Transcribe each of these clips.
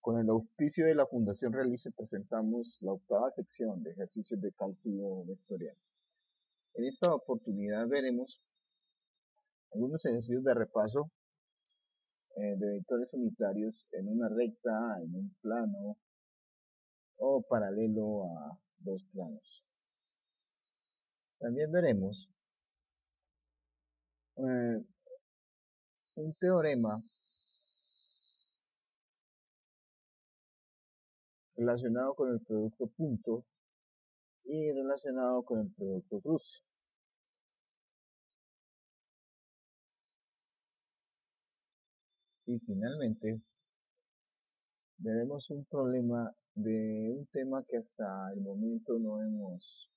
Con el auspicio de la Fundación Realice presentamos la octava sección de ejercicios de cálculo vectorial. En esta oportunidad veremos algunos ejercicios de repaso de vectores unitarios en una recta, en un plano o paralelo a dos planos. También veremos un teorema relacionado con el producto punto y relacionado con el producto cruz. Y finalmente veremos un problema de un tema que hasta el momento no hemos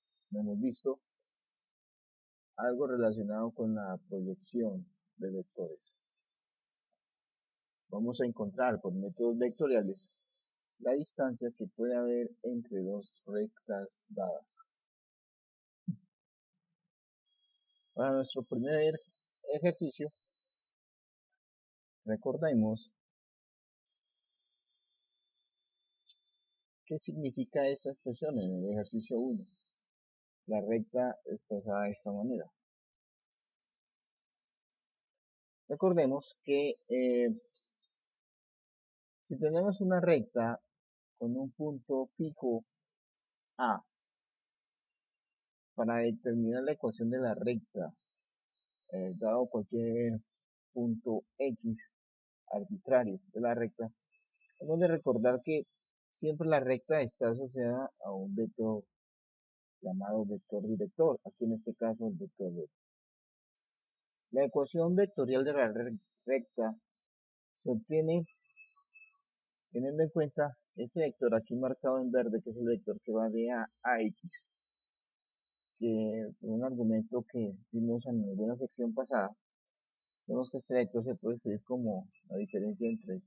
visto, algo relacionado con la proyección de vectores. Vamos a encontrar por métodos vectoriales la distancia que puede haber entre dos rectas dadas. Para nuestro primer ejercicio, recordemos qué significa esta expresión en el ejercicio 1. La recta expresada de esta manera. Recordemos que si tenemos una recta con un punto fijo A, para determinar la ecuación de la recta, dado cualquier punto X arbitrario de la recta, hemos de recordar que siempre la recta está asociada a un vector llamado vector director, aquí en este caso el vector B. La ecuación vectorial de la recta se obtiene teniendo en cuenta este vector aquí marcado en verde, que es el vector que va de A a X, que por un argumento que vimos en alguna sección pasada, vemos que este vector se puede escribir como la diferencia entre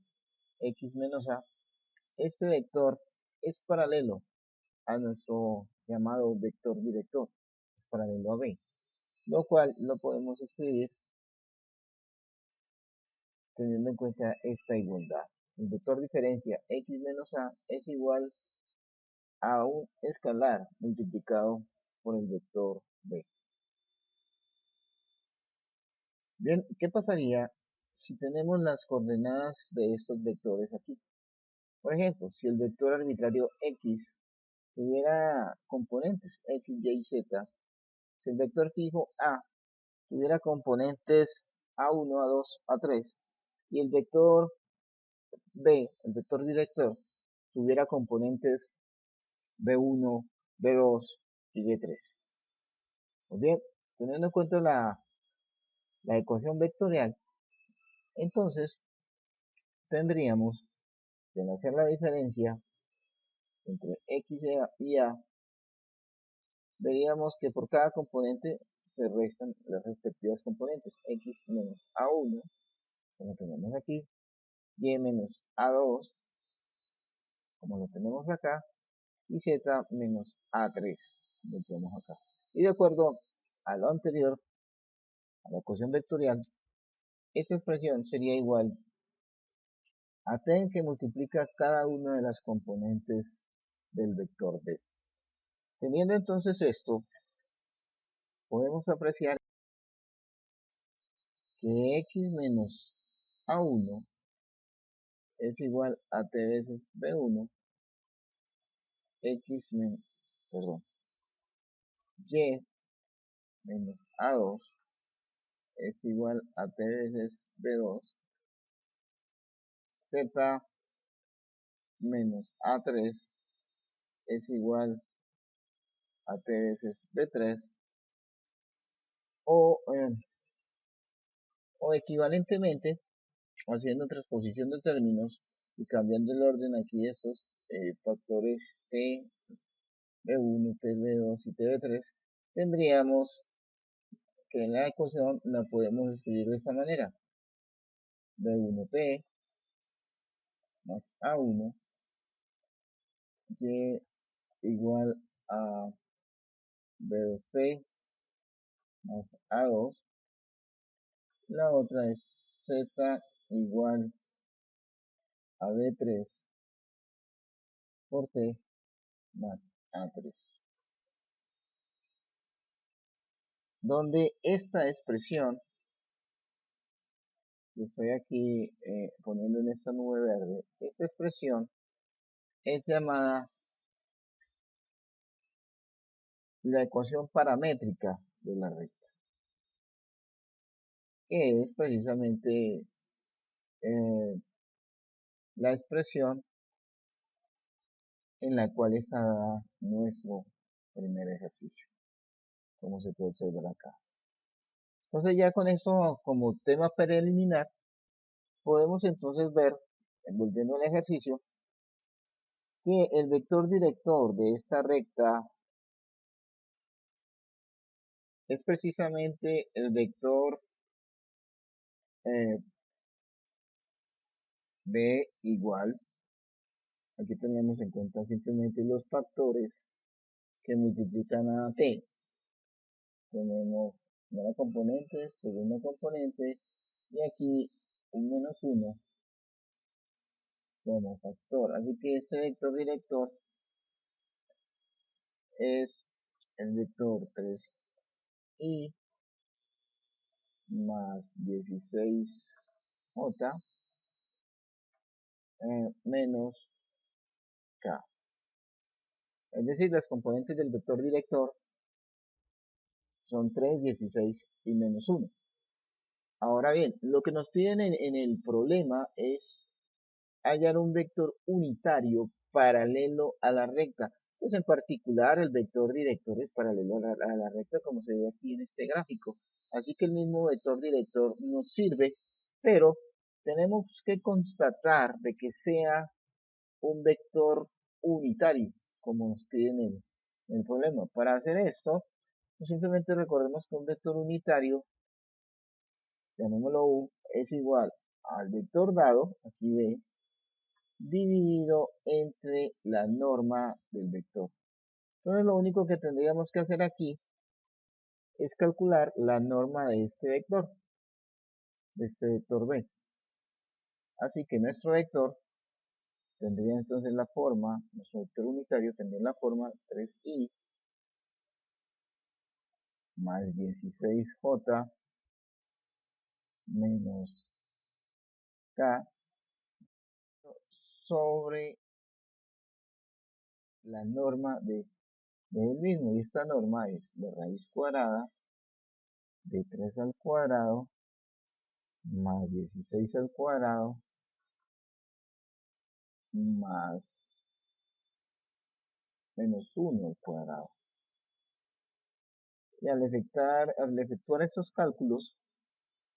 X menos A. Este vector es paralelo a nuestro llamado vector director, es paralelo a B, lo cual lo podemos escribir teniendo en cuenta esta igualdad. El vector diferencia X menos A es igual a un escalar multiplicado por el vector B. Bien, ¿qué pasaría si tenemos las coordenadas de estos vectores aquí? Por ejemplo, si el vector arbitrario X tuviera componentes X, Y y Z, si el vector fijo A tuviera componentes A1, A2, A3, y el vector B, el vector director, tuviera componentes B1, B2 y B3. Pues bien, teniendo en cuenta la ecuación vectorial, entonces tendríamos que al hacer la diferencia entre X y A, veríamos que por cada componente se restan las respectivas componentes. X menos A1, como tenemos aquí, Y menos A2, como lo tenemos acá, y Z menos A3, lo tenemos acá. Y de acuerdo a lo anterior, a la ecuación vectorial, esta expresión sería igual a t que multiplica cada una de las componentes del vector B. Teniendo entonces esto, podemos apreciar que X menos A1 es igual a T veces B1, X menos, perdón, Y menos A2 es igual a T veces B2, Z menos A3 es igual a T veces B3, o, o equivalentemente, haciendo transposición de términos y cambiando el orden aquí de estos factores T, B1, T, B2 y T, B3, tendríamos que en la ecuación la podemos escribir de esta manera: B1T más A1 Y igual a B2T más A2. La otra es Z igual a B3 por t más a3, donde esta expresión que estoy aquí poniendo en esta nube verde, esta expresión es llamada la ecuación paramétrica de la recta, que es precisamente la expresión en la cual está dada nuestro primer ejercicio, como se puede observar acá. Entonces ya con esto como tema preliminar, podemos entonces ver, volviendo al ejercicio, que el vector director de esta recta es precisamente el vector b igual, aquí tenemos en cuenta simplemente los factores que multiplican a t. Tenemos primera componente, segunda componente, y aquí un menos 1 como factor. Así que este vector director es el vector 3i más 16j menos k. Es decir, las componentes del vector director son 3, 16 y menos 1. Ahora bien, lo que nos piden en el problema es hallar un vector unitario paralelo a la recta. Pues en particular el vector director es paralelo a la recta como se ve aquí en este gráfico. Así que el mismo vector director nos sirve, pero tenemos que constatar de que sea un vector unitario, como nos piden en el problema. Para hacer esto, pues simplemente recordemos que un vector unitario, llamémoslo U, es igual al vector dado, aquí B, dividido entre la norma del vector. Entonces lo único que tendríamos que hacer aquí es calcular la norma de este vector B. Así que nuestro vector tendría entonces la forma, nuestro vector unitario tendría la forma 3i más 16j menos k sobre la norma de él mismo. Y esta norma es la raíz cuadrada de 3 al cuadrado más 16 al cuadrado más menos 1 al cuadrado. Y al efectuar estos cálculos,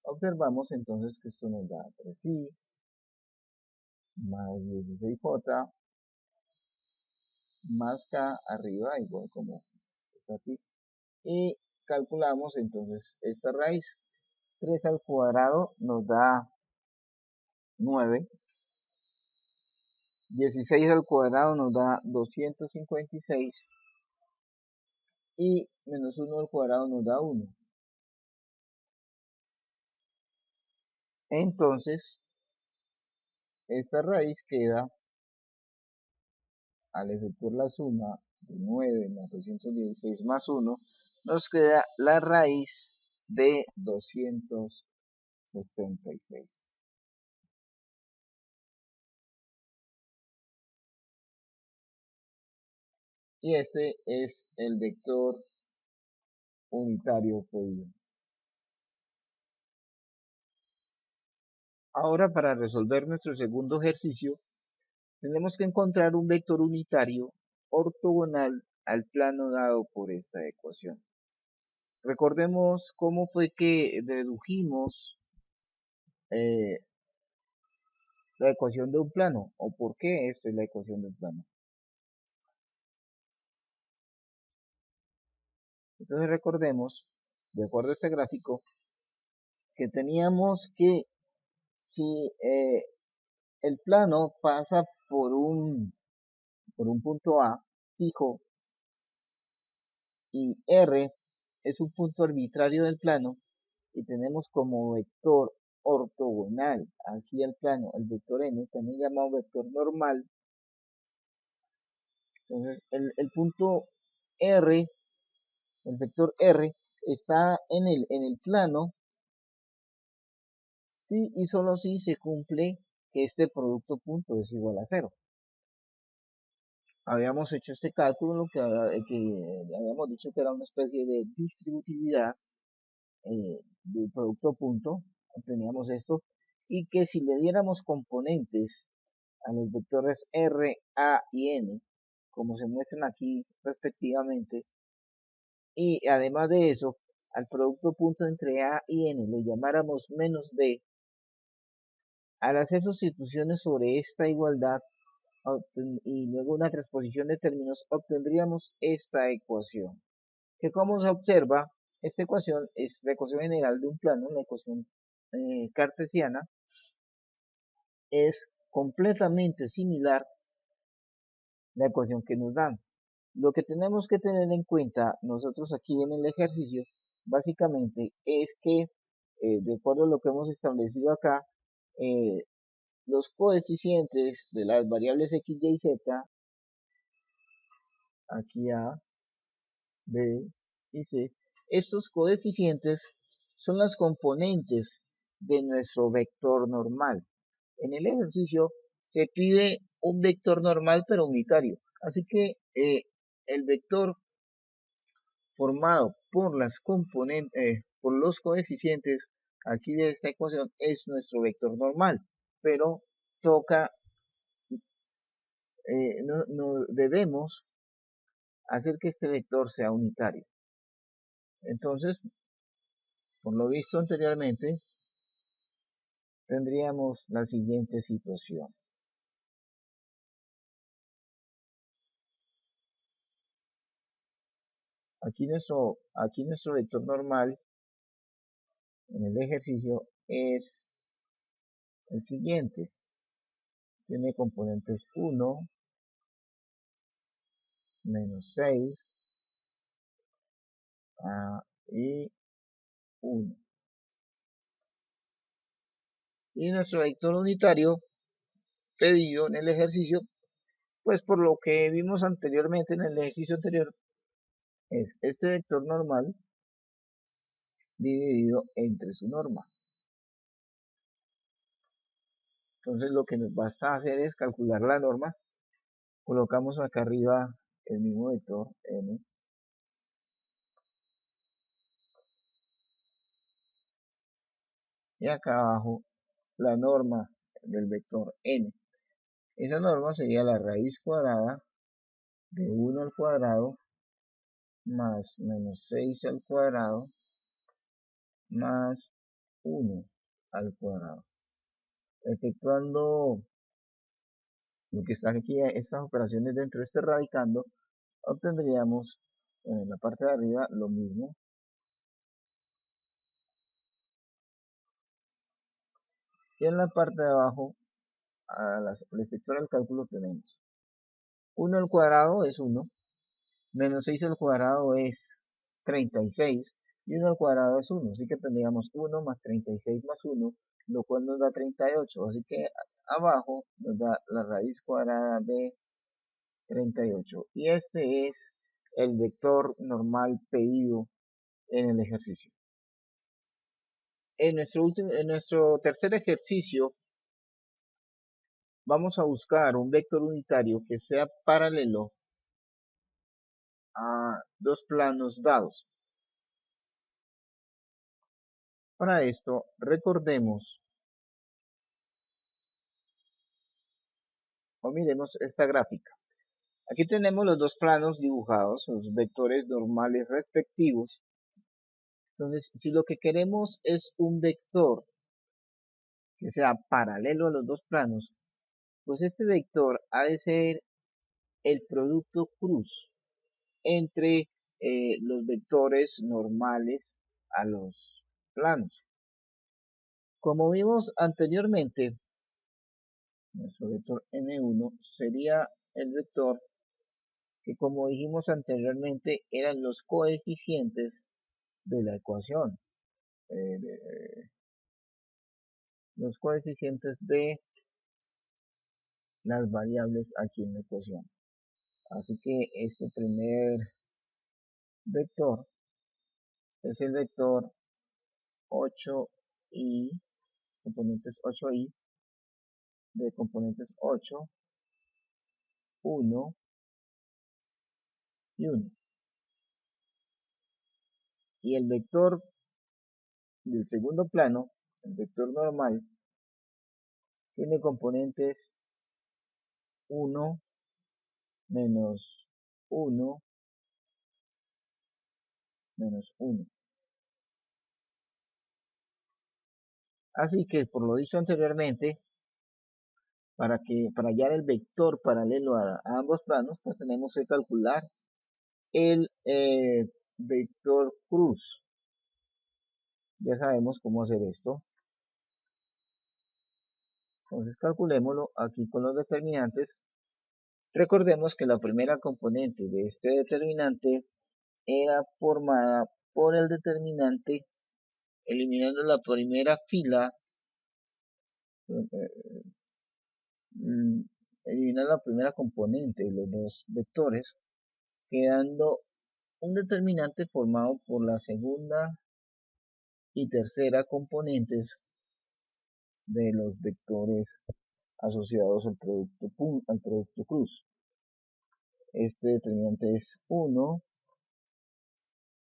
observamos entonces que esto nos da 3i más 16j más k arriba, igual como está aquí. Y calculamos entonces esta raíz. 3 al cuadrado nos da 9. 16 al cuadrado nos da 256 y menos 1 al cuadrado nos da 1. Entonces, esta raíz queda, al efectuar la suma de 9 más 216 más 1, nos queda la raíz de 266. Y ese es el vector unitario pedido. Ahora, para resolver nuestro segundo ejercicio, tenemos que encontrar un vector unitario ortogonal al plano dado por esta ecuación. Recordemos cómo fue que dedujimos la ecuación de un plano, o por qué esto es la ecuación de un plano. Entonces recordemos, de acuerdo a este gráfico, que teníamos que si el plano pasa por un punto A fijo y R es un punto arbitrario del plano y tenemos como vector ortogonal aquí al plano el vector n, también llamado vector normal, Entonces, el punto R, el vector R, está en el plano si y solo si se cumple que este producto punto es igual a cero. Habíamos hecho este cálculo que habíamos dicho que era una especie de distributividad del producto punto, obteníamos esto, y que si le diéramos componentes a los vectores R, A y N, como se muestran aquí respectivamente, y además de eso, al producto punto entre A y N lo llamáramos menos B, al hacer sustituciones sobre esta igualdad y luego una transposición de términos, obtendríamos esta ecuación, que como se observa, esta ecuación es la ecuación general de un plano, la ecuación cartesiana, es completamente similar a la ecuación que nos dan. Lo que tenemos que tener en cuenta nosotros aquí en el ejercicio, básicamente, es que, de acuerdo a lo que hemos establecido acá, los coeficientes de las variables x, y, z, aquí A, B y C, estos coeficientes son las componentes de nuestro vector normal. En el ejercicio se pide un vector normal pero unitario, así que el vector formado por las componentes, por los coeficientes aquí de esta ecuación es nuestro vector normal, pero toca, no debemos hacer que este vector sea unitario. Entonces, por lo visto anteriormente, tendríamos la siguiente situación. Aquí nuestro vector normal en el ejercicio es el siguiente. Tiene componentes 1, menos 6 y 1. Y nuestro vector unitario pedido en el ejercicio, pues por lo que vimos anteriormente en el ejercicio anterior, es este vector normal dividido entre su norma. Entonces lo que nos basta hacer es calcular la norma. Colocamos acá arriba el mismo vector n y acá abajo la norma del vector n. Esa norma sería la raíz cuadrada de 1 al cuadrado más menos 6 al cuadrado más 1 al cuadrado. Efectuando lo que está aquí, estas operaciones dentro de este radicando, obtendríamos en la parte de arriba lo mismo. Y en la parte de abajo, al efectuar el cálculo, tenemos 1 al cuadrado es 1, menos 6 al cuadrado es 36, y 1 al cuadrado es 1, así que tendríamos 1 más 36 más 1, lo cual nos da 38, así que abajo nos da la raíz cuadrada de 38, y este es el vector normal pedido en el ejercicio. En nuestro tercer ejercicio vamos a buscar un vector unitario que sea paralelo a dos planos dados. Para esto, recordemos o miremos esta gráfica. Aquí tenemos los dos planos dibujados, los vectores normales respectivos. Entonces, si lo que queremos es un vector que sea paralelo a los dos planos, pues este vector ha de ser el producto cruz entre los vectores normales a los planos. Como vimos anteriormente, nuestro vector n1 sería el vector que, como dijimos anteriormente, eran los coeficientes de la ecuación. Los coeficientes de las variables aquí en la ecuación. Así que este primer vector es el vector 8i, componentes 8i, de componentes 8, 1 y 1. Y el vector del segundo plano, el vector normal, tiene componentes 1, menos 1, menos 1. Así que, por lo dicho anteriormente, para hallar el vector paralelo a ambos planos, pues tenemos que calcular el vector cruz. Ya sabemos cómo hacer esto. Entonces calculémoslo aquí con los determinantes. Recordemos que la primera componente de este determinante era formada por el determinante eliminando la primera fila, eliminar la primera componente de los dos vectores, quedando un determinante formado por la segunda y tercera componentes de los vectores asociados al producto cruz. Este determinante es 1,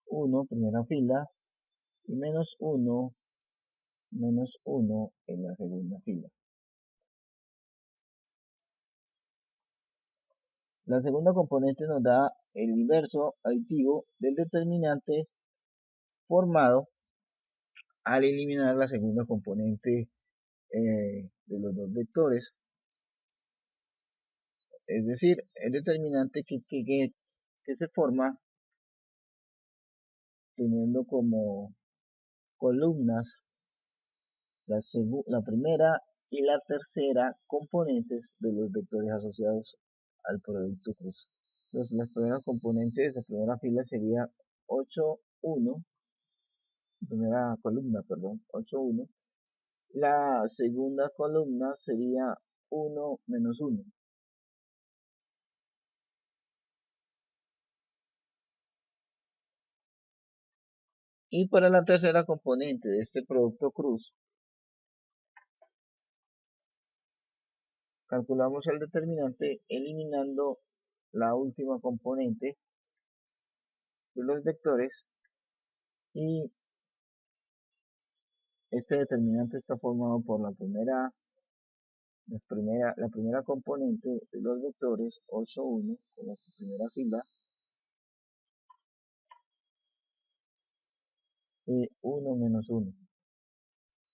1, primera fila, y menos 1 en la segunda fila. La segunda componente nos da el inverso aditivo del determinante formado al eliminar la segunda componente de los dos vectores. Es decir, el determinante que se forma teniendo como columnas la primera y la tercera componentes de los vectores asociados al producto cruz. Entonces las primeras componentes de primera fila sería 8, 1, primera columna, perdón, 8, 1. La segunda columna sería 1, menos 1. Y para la tercera componente de este producto cruz, calculamos el determinante eliminando la última componente de los vectores, y este determinante está formado por la primera componente de los vectores 8, 1 como su primera fila, y 1, menos 1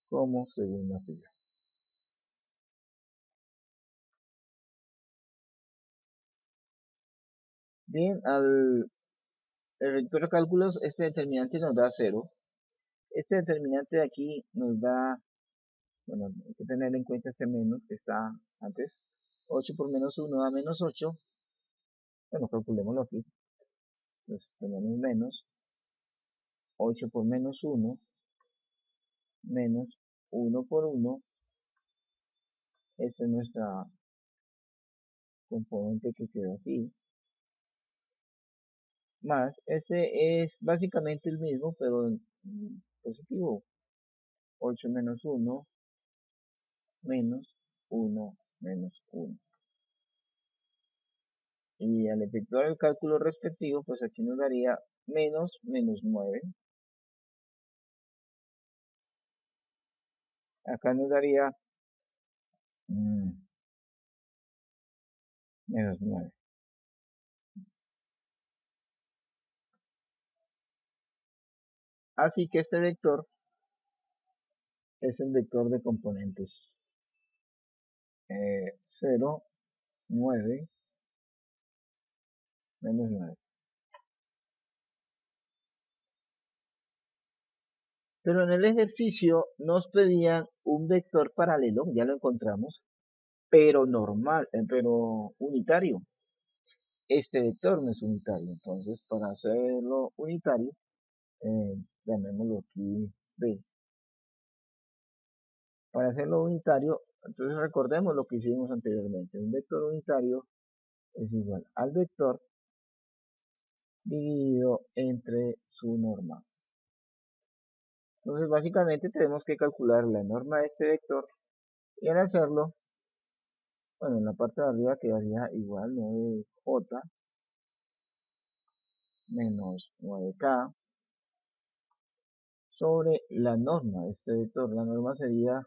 como segunda fila. Bien, al efectuar cálculos, este determinante nos da 0. Este determinante de aquí nos da, bueno, hay que tener en cuenta este menos que está antes. 8 por menos 1 da menos 8. Bueno, calculémoslo aquí. Entonces tenemos menos 8 por menos 1, menos 1 por 1. Esta es nuestra componente que quedó aquí. Más, este es básicamente el mismo, pero en positivo. 8 menos 1, menos 1, menos 1. Y al efectuar el cálculo respectivo, pues aquí nos daría menos 9. Acá nos daría menos 9. Así que este vector es el vector de componentes 0, 9, menos 9. Pero en el ejercicio nos pedían un vector paralelo, ya lo encontramos, pero normal, pero unitario. Este vector no es unitario, entonces para hacerlo unitario, llamémoslo aquí B. Para hacerlo unitario, entonces recordemos lo que hicimos anteriormente. Un vector unitario es igual al vector dividido entre su norma. Entonces básicamente tenemos que calcular la norma de este vector y al hacerlo, bueno, en la parte de arriba quedaría igual 9j menos 9k sobre la norma de este vector. La norma sería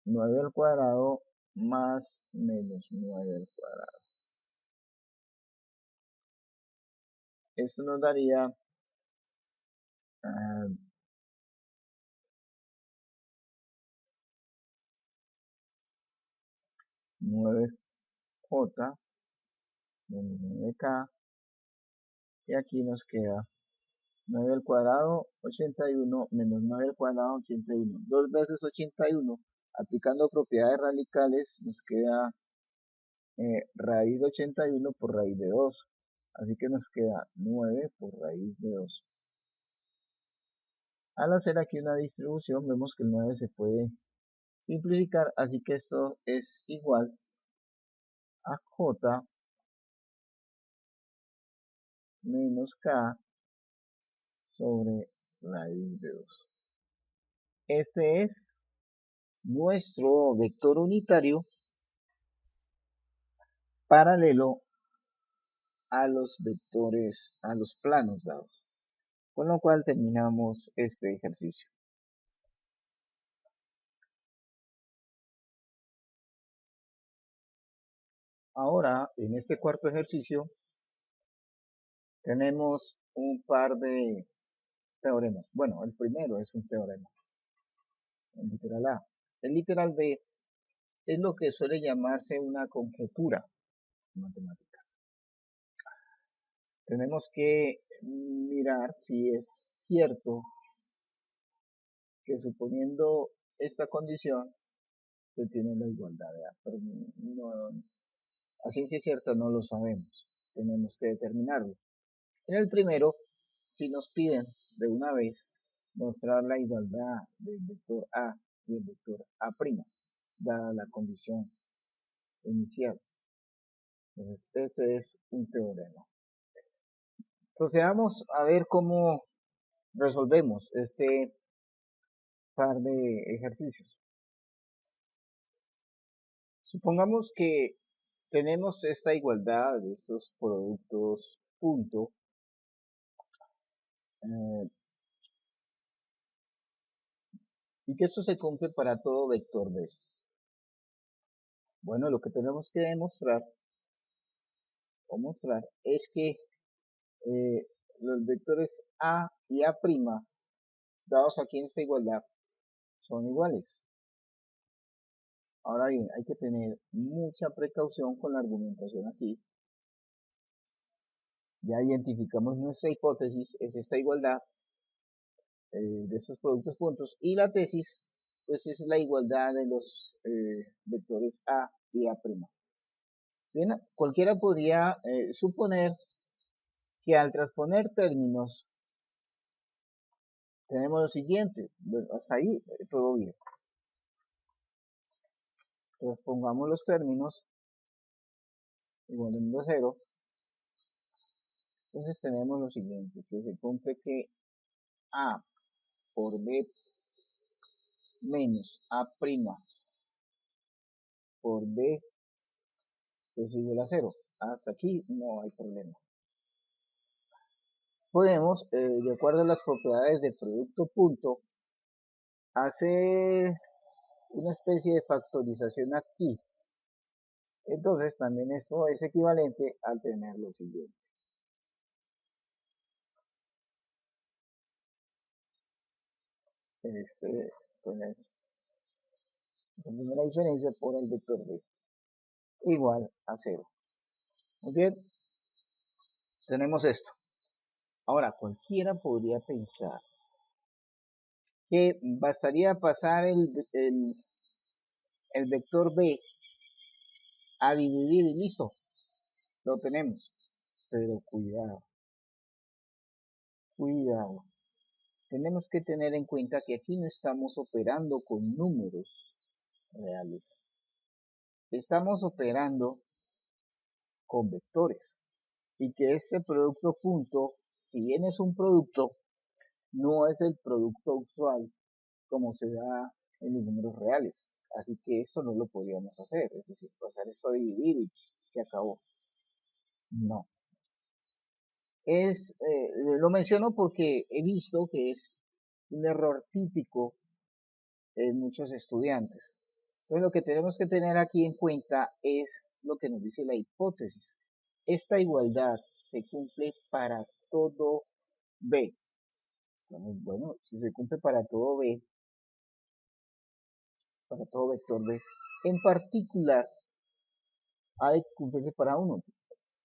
9 al cuadrado más menos 9 al cuadrado. Esto nos daría 9j menos 9k y aquí nos queda 9 al cuadrado 81 menos 9 al cuadrado 81. 2 veces 81, aplicando propiedades radicales, nos queda raíz de 81 por raíz de 2. Así que nos queda 9 por raíz de 2. Al hacer aquí una distribución, vemos que el 9 se puede simplificar, así que esto es igual a j menos k sobre raíz de 2. Este es nuestro vector unitario paralelo a los vectores, a los planos dados. Con lo cual terminamos este ejercicio. Ahora, en este cuarto ejercicio, tenemos un par de teoremas. Bueno, el primero es un teorema, el literal A. El literal B es lo que suele llamarse una conjetura en matemáticas. Tenemos que mirar si es cierto que suponiendo esta condición se tiene la igualdad de A, pero no, a ciencia cierta no lo sabemos, tenemos que determinarlo. En el primero, si nos piden de una vez mostrar la igualdad del vector A y el vector A', dada la condición inicial. Entonces, ese es un teorema. Procedamos a ver cómo resolvemos este par de ejercicios. Supongamos que tenemos esta igualdad de estos productos punto y que esto se cumple para todo vector B. Bueno, lo que tenemos que demostrar o mostrar es que los vectores A y A', dados aquí en esta igualdad, son iguales. Ahora bien, hay que tener mucha precaución con la argumentación aquí. Ya identificamos nuestra hipótesis, es esta igualdad de estos productos puntos, y la tesis, pues es la igualdad de los vectores A y A'. Bien, cualquiera podría suponer que al transponer términos tenemos lo siguiente. Bueno, hasta ahí todo bien. Entonces pongamos los términos igualando a 0. Entonces tenemos lo siguiente, que se cumple que A por B menos A' por B es igual a 0. Hasta aquí no hay problema. Podemos, de acuerdo a las propiedades del producto punto, hacer una especie de factorización aquí. Entonces también esto es equivalente al tener lo siguiente. La primera diferencia por el vector B igual a 0. Muy bien, tenemos esto. Ahora, cualquiera podría pensar que bastaría pasar el vector B a dividir y listo, lo tenemos. Pero cuidado, cuidado. Tenemos que tener en cuenta que aquí no estamos operando con números reales. Estamos operando con vectores. Y que este producto punto, si bien es un producto, no es el producto usual como se da en los números reales. Así que eso no lo podríamos hacer, es decir, pasar esto a dividir y se acabó. No. Lo menciono porque he visto que es un error típico en muchos estudiantes. Entonces lo que tenemos que tener aquí en cuenta es lo que nos dice la hipótesis. Esta igualdad se cumple para todo B. Entonces, bueno, si se cumple para todo B, para todo vector B, en particular ha de cumplirse para uno.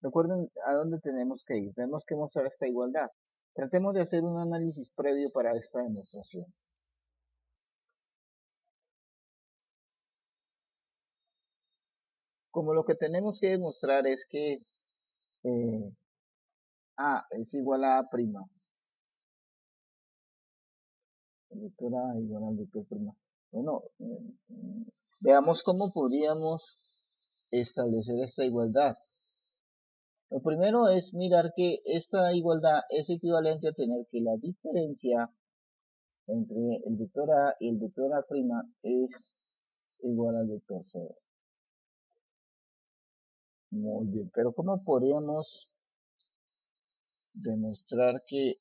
Recuerden a dónde tenemos que ir. Tenemos que mostrar esta igualdad. Tratemos de hacer un análisis previo para esta demostración. Como lo que tenemos que demostrar es que A es igual a A', el vector A igual al vector prima. Bueno, veamos cómo podríamos establecer esta igualdad. Lo primero es mirar que esta igualdad es equivalente a tener que la diferencia entre el vector A y el vector A' es igual al vector 0. Muy bien, pero ¿cómo podríamos demostrar que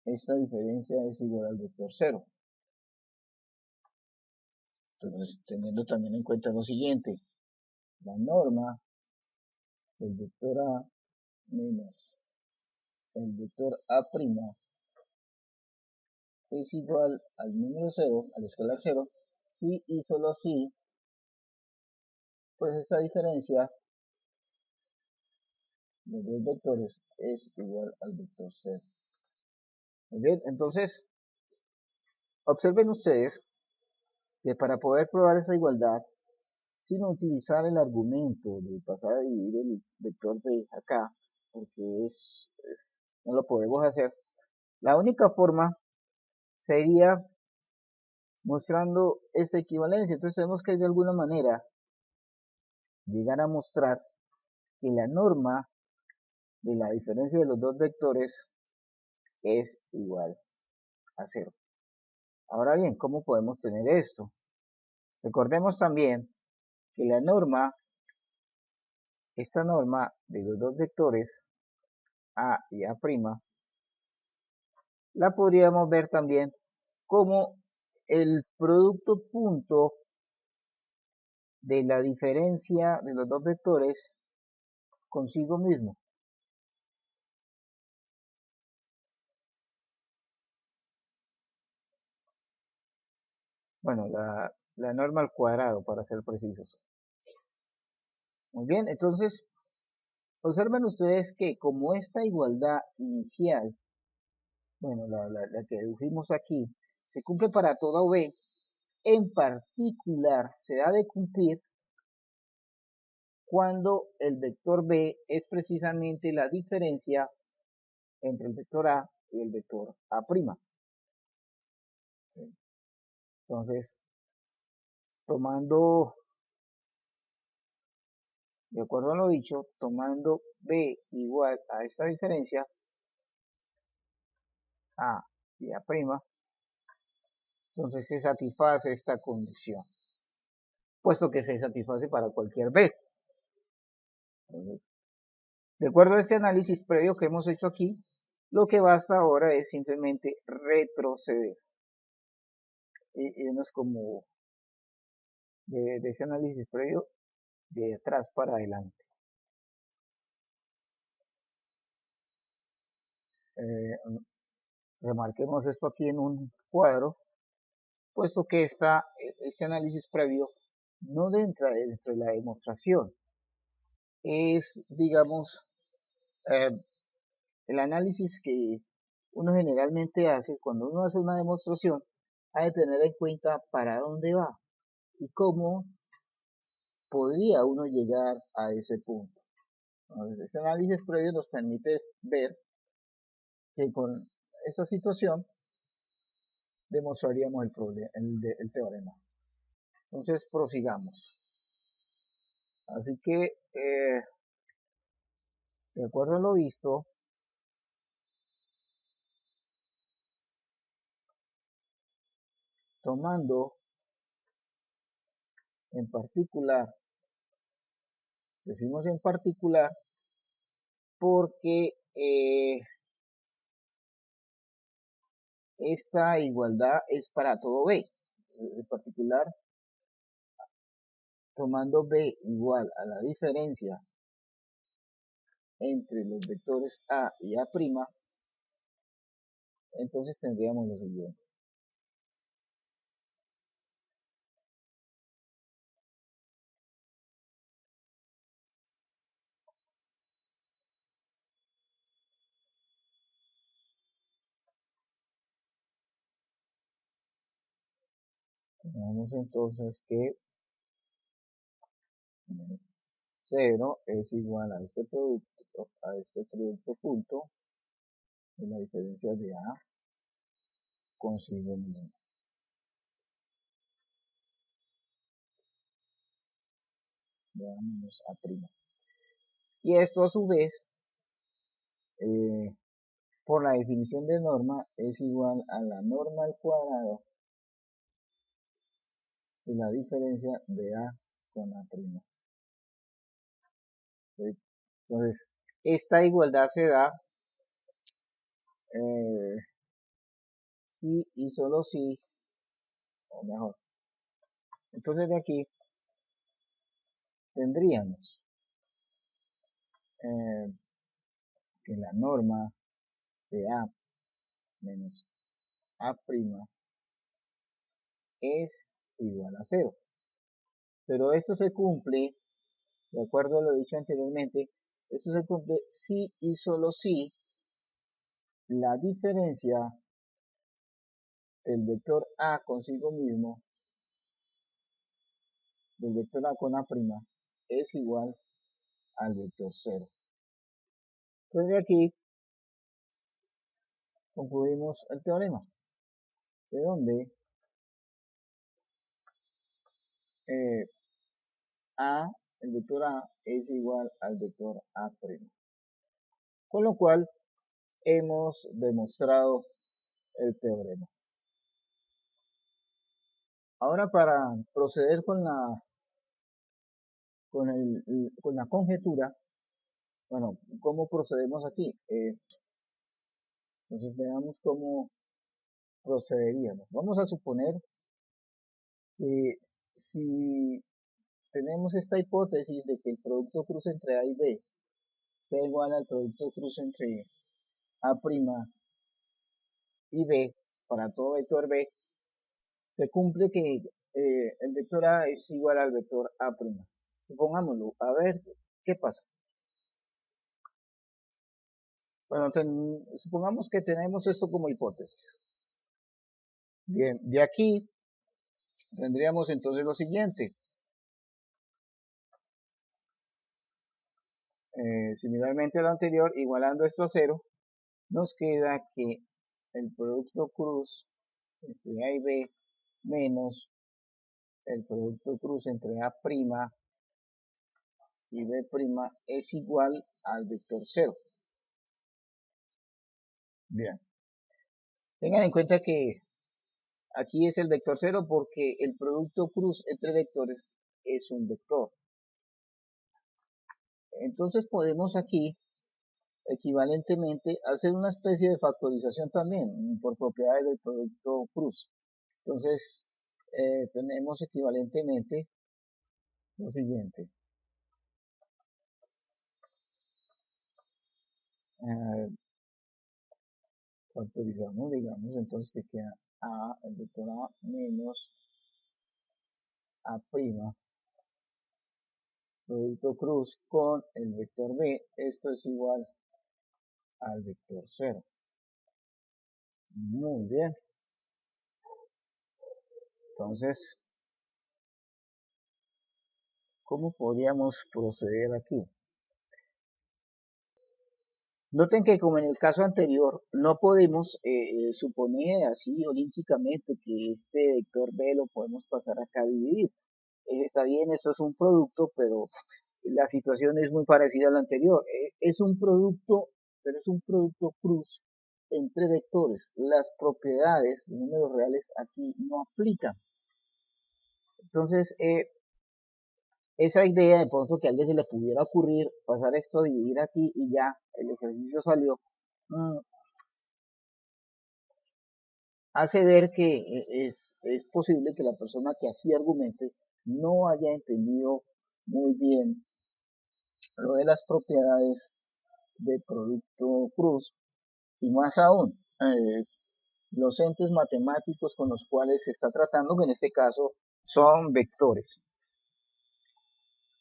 esta diferencia es igual al vector 0? Entonces, teniendo también en cuenta lo siguiente, la norma del vector A menos el vector A' es igual al número 0, al escalar 0, si y solo si, pues esta diferencia de dos vectores es igual al vector 0. Muy bien, entonces, observen ustedes que para poder probar esa igualdad, sin utilizar el argumento de pasar a dividir el vector B acá, porque no lo podemos hacer, la única forma sería mostrando esa equivalencia. Entonces tenemos que de alguna manera llegar a mostrar que la norma de la diferencia de los dos vectores es igual a 0. Ahora bien, ¿cómo podemos tener esto? Recordemos también que la norma, esta norma de los dos vectores A y A', la podríamos ver también como el producto punto de la diferencia de los dos vectores consigo mismo. Bueno, la norma al cuadrado, para ser precisos. Muy bien, entonces, observen ustedes que como esta igualdad inicial, bueno, la que dedujimos aquí, se cumple para toda B, en particular se ha de cumplir cuando el vector B es precisamente la diferencia entre el vector A y el vector A'. ¿Sí? Entonces, tomando, de acuerdo a lo dicho, tomando B igual a esta diferencia, A y A', entonces se satisface esta condición, puesto que se satisface para cualquier B. Entonces, de acuerdo a este análisis previo que hemos hecho aquí, lo que basta ahora es simplemente retroceder. Y no es como de ese análisis previo de atrás para adelante. Remarquemos esto aquí en un cuadro, puesto que este análisis previo no entra dentro de la demostración. Es, digamos, el análisis que uno generalmente hace cuando uno hace una demostración, hay de tener en cuenta para dónde va y cómo podría uno llegar a ese punto. Entonces, este análisis previo nos permite ver que con esta situación demostraríamos el teorema. Entonces, prosigamos. Así que, de acuerdo a lo visto, tomando en particular, decimos en particular porque esta igualdad es para todo B. En particular, tomando B igual a la diferencia entre los vectores A y A', entonces tendríamos lo siguiente. Tenemos entonces que 0 es igual a este producto punto de la diferencia de A consigo mismo. De A menos A'. Y esto a su vez, por la definición de norma, es igual a la norma al cuadrado de la diferencia de A con A'. Entonces, esta igualdad se da si y solo si, o mejor. Entonces de aquí tendríamos que la norma de A menos A' es igual a 0. Pero esto se cumple, de acuerdo a lo dicho anteriormente, esto se cumple si y solo si la diferencia del vector A consigo mismo, del vector A con A', es igual al vector 0. Entonces de aquí concluimos el teorema, de donde el vector A es igual al vector A'. Con lo cual hemos demostrado el teorema. Ahora para proceder con la conjetura, bueno, ¿cómo procedemos aquí? Entonces veamos cómo procederíamos. Vamos a suponer que si tenemos esta hipótesis de que el producto cruz entre A y B sea igual al producto cruz entre A' y B para todo vector B, se cumple que el vector A es igual al vector A'. Supongámoslo, a ver qué pasa. Bueno, supongamos que tenemos esto como hipótesis. Bien, de aquí tendríamos entonces lo siguiente. Similarmente a lo anterior, igualando esto a 0, nos queda que el producto cruz entre A y B menos el producto cruz entre A' y B' es igual al vector 0. Bien. Tengan en cuenta que aquí es el vector 0 porque el producto cruz entre vectores es un vector. Entonces podemos aquí equivalentemente hacer una especie de factorización también por propiedades del producto cruz. Entonces tenemos equivalentemente lo siguiente. Factorizamos, digamos, entonces que queda A, el vector A menos A', producto cruz con el vector B, esto es igual al vector 0. Muy bien. Entonces, ¿cómo podríamos proceder aquí? Noten que como en el caso anterior, no podemos suponer así olímpicamente que este vector B lo podemos pasar acá a dividir. está bien, esto es un producto, pero la situación es muy parecida a la anterior. Es un producto, pero es un producto cruz entre vectores. Las propiedades de números reales aquí no aplican. Entonces, esa idea de pronto que a alguien se le pudiera ocurrir pasar esto a dividir aquí y ya el ejercicio salió, hace ver que es posible que la persona que así argumente no haya entendido muy bien lo de las propiedades de producto cruz y más aún los entes matemáticos con los cuales se está tratando, que en este caso son vectores.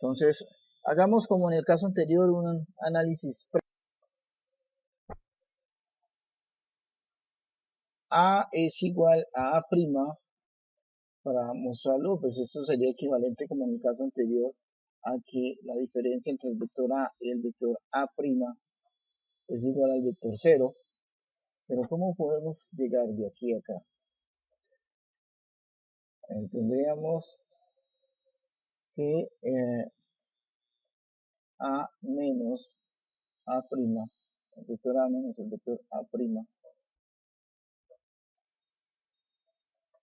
Entonces, hagamos como en el caso anterior un análisis. A es igual a A', para mostrarlo, pues esto sería equivalente como en el caso anterior a que la diferencia entre el vector A y el vector A' es igual al vector 0. Pero ¿cómo podemos llegar de aquí a acá? Tendríamos que A menos A', el vector A menos el vector A',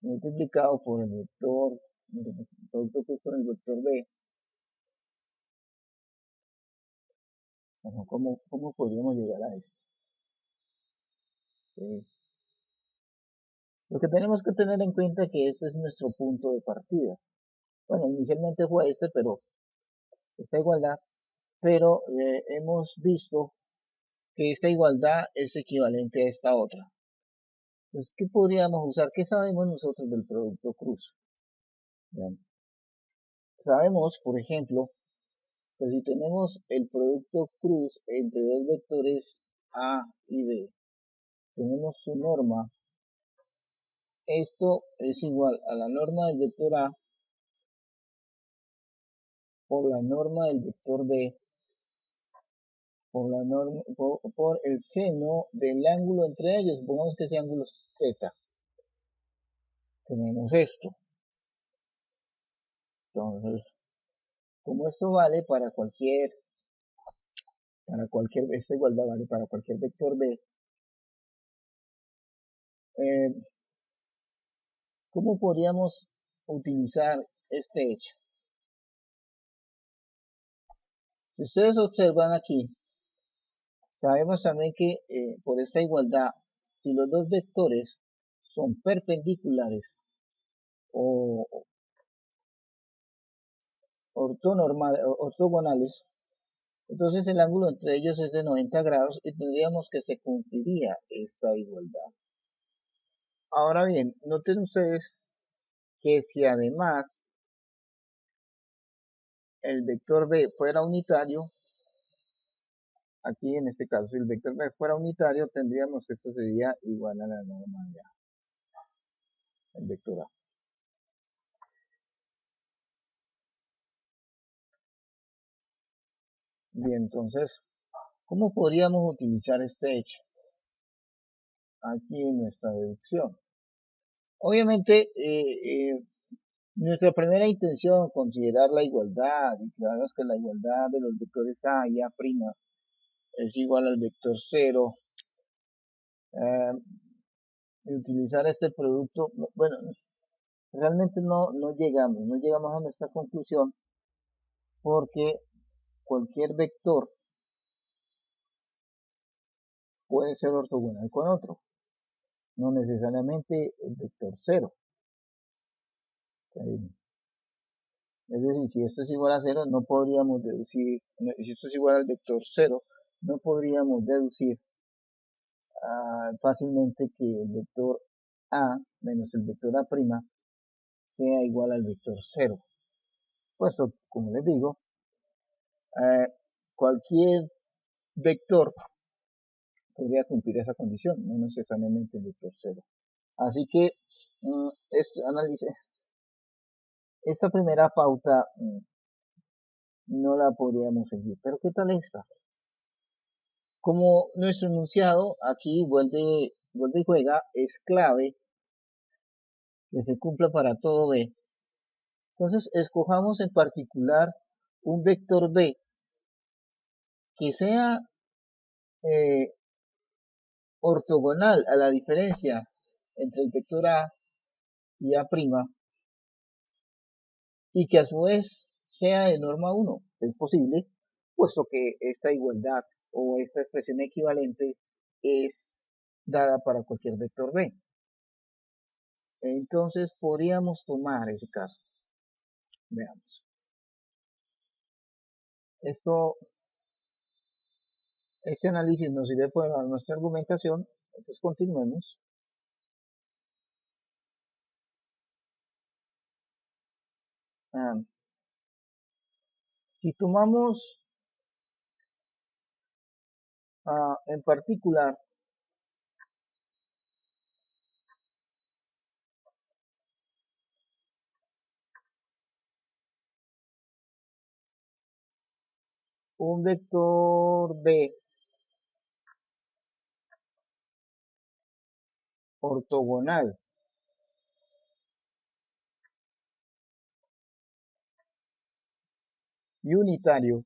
multiplicado por el vector, el producto opuesto en el vector B. Bueno, ¿cómo podríamos llegar a esto? Sí. Lo que tenemos que tener en cuenta es que este es nuestro punto de partida. Bueno, inicialmente fue este, pero esta igualdad, pero hemos visto que esta igualdad es equivalente a esta otra. Entonces, ¿qué podríamos usar? ¿Qué sabemos nosotros del producto cruz? Bien. Sabemos, por ejemplo, que si tenemos el producto cruz entre dos vectores A y B, tenemos su norma. Esto es igual a la norma del vector A por la norma del vector B por el seno del ángulo entre ellos. Supongamos que ese ángulo es θ. Tenemos esto. Entonces, como esto vale esta igualdad vale para cualquier vector B, ¿cómo podríamos utilizar este hecho? Si ustedes observan aquí, sabemos también que por esta igualdad, si los dos vectores son perpendiculares o ortogonales, entonces el ángulo entre ellos es de 90 grados y tendríamos que se cumpliría esta igualdad. Ahora bien, noten ustedes que si además el vector B fuera unitario, aquí en este caso si el vector B fuera unitario, tendríamos que esto sería igual a la norma de A, el vector A. Bien, entonces, ¿cómo podríamos utilizar este hecho aquí en nuestra deducción? Obviamente, nuestra primera intención, considerar la igualdad, y claro que la igualdad de los vectores A y A' es igual al vector 0, y utilizar este producto, bueno, realmente no llegamos a nuestra conclusión porque cualquier vector puede ser ortogonal con otro, no necesariamente el vector 0. Es decir, si esto es igual a 0, no podríamos deducir, si esto es igual al vector 0, no podríamos deducir fácilmente que el vector A menos el vector A' sea igual al vector 0. Puesto, como les digo, cualquier vector podría cumplir esa condición, no necesariamente el vector 0. Así que esta primera pauta no la podríamos seguir. Pero ¿qué tal esta? Como nuestro enunciado aquí vuelve y juega, es clave que se cumpla para todo B, Entonces, escojamos en particular un vector B que sea ortogonal a la diferencia entre el vector A y A' y que a su vez sea de norma 1. Es posible, puesto que esta igualdad o esta expresión equivalente es dada para cualquier vector B. Entonces podríamos tomar ese caso. Veamos. Este análisis nos sirve para nuestra argumentación. Entonces continuemos. Si tomamos en particular un vector B ortogonal y unitario,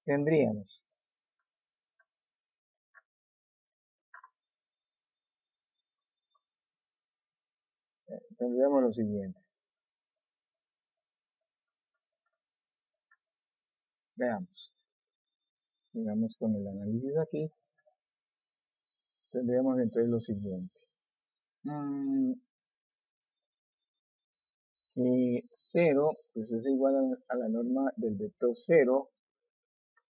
tendríamos lo siguiente. Veamos. Digamos con el análisis aquí, tendríamos entonces lo siguiente. Que 0 pues es igual a la norma del vector 0,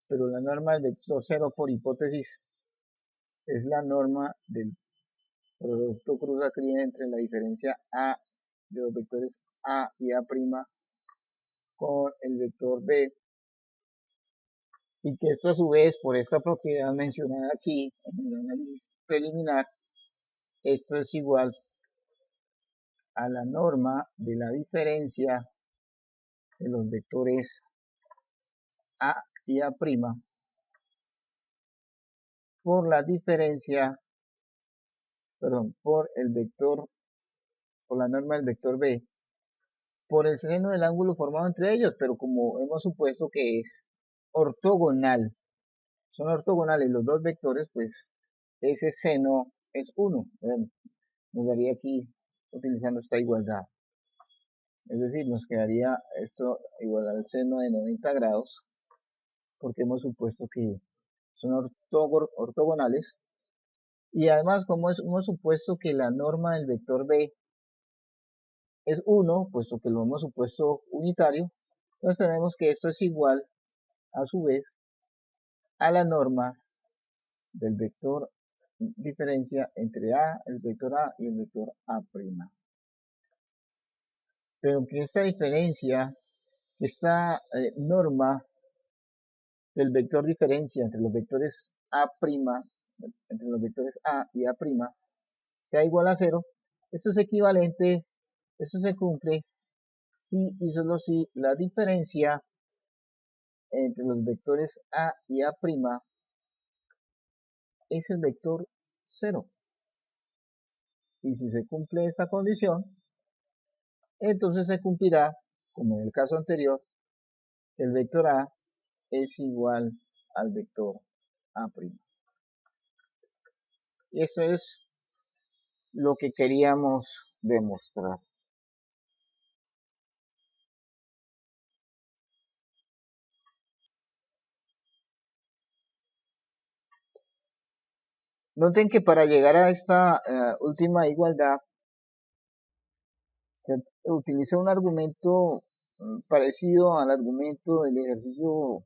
pero la norma del vector 0 por hipótesis es la norma del producto cruz acrín entre la diferencia A de los vectores A y A' con el vector B, y que esto a su vez, por esta propiedad mencionada aquí en el análisis preliminar, esto es igual a la norma de la diferencia de los vectores A y A' por la diferencia, por la norma del vector B, por el seno del ángulo formado entre ellos, pero como hemos supuesto que es ortogonal, son ortogonales los dos vectores, pues ese seno es 1. Nos daría aquí, utilizando esta igualdad. Es decir, nos quedaría esto igual al seno de 90 grados, porque hemos supuesto que son ortogonales. Y además, como hemos supuesto que la norma del vector B es 1, puesto que lo hemos supuesto unitario, entonces tenemos que esto es igual, a su vez, a la norma del vector diferencia entre el vector A y el vector A'. Pero que esta diferencia, esta norma del vector diferencia entre los vectores A', entre los vectores A y A', sea igual a 0, esto es equivalente, esto se cumple si y solo si la diferencia entre los vectores A y A' es el vector 0. Y si se cumple esta condición, entonces se cumplirá, como en el caso anterior, el vector A es igual al vector A'. Y eso es lo que queríamos demostrar. Noten que para llegar a esta última igualdad se utiliza un argumento parecido al argumento del ejercicio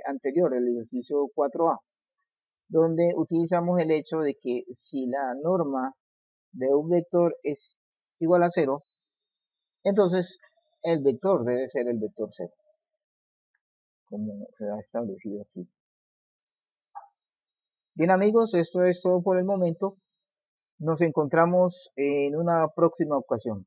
anterior, el ejercicio 4A, donde utilizamos el hecho de que si la norma de un vector es igual a 0, entonces el vector debe ser el vector 0, como se ha establecido aquí. Bien amigos, esto es todo por el momento. Nos encontramos en una próxima ocasión.